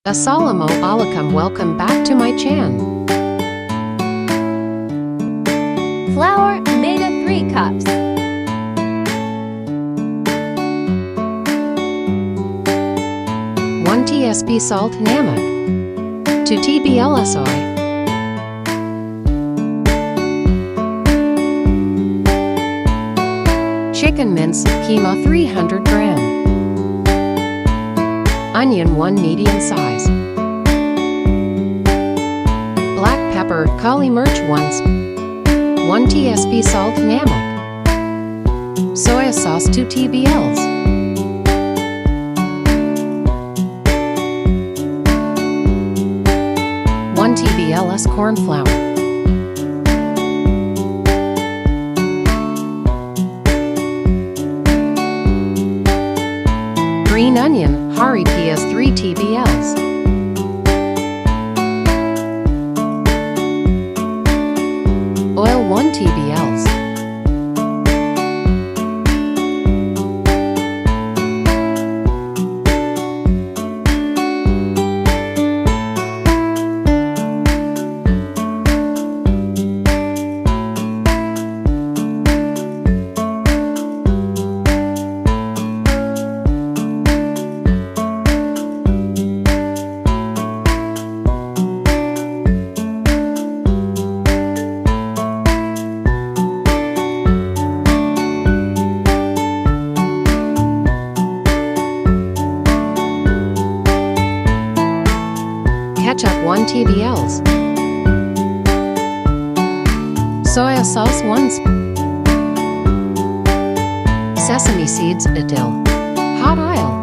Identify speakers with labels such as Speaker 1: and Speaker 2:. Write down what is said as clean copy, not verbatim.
Speaker 1: Assalamu alaikum, welcome back to my channel.
Speaker 2: Flour omega 3 cups.
Speaker 1: One tsp salt namak. 2 tbl soy. Chicken mince, keema 300 gram. Onion 1 medium size. Black pepper, kali mirch 1 tsp salt namak. Soya sauce 2 tbls. tbls corn flour. Green onion, hari ps 3 tbls. Oil 1 tbls. Ketchup 1 tbls. Soya sauce 1 Sesame seeds a dill. Hot oil.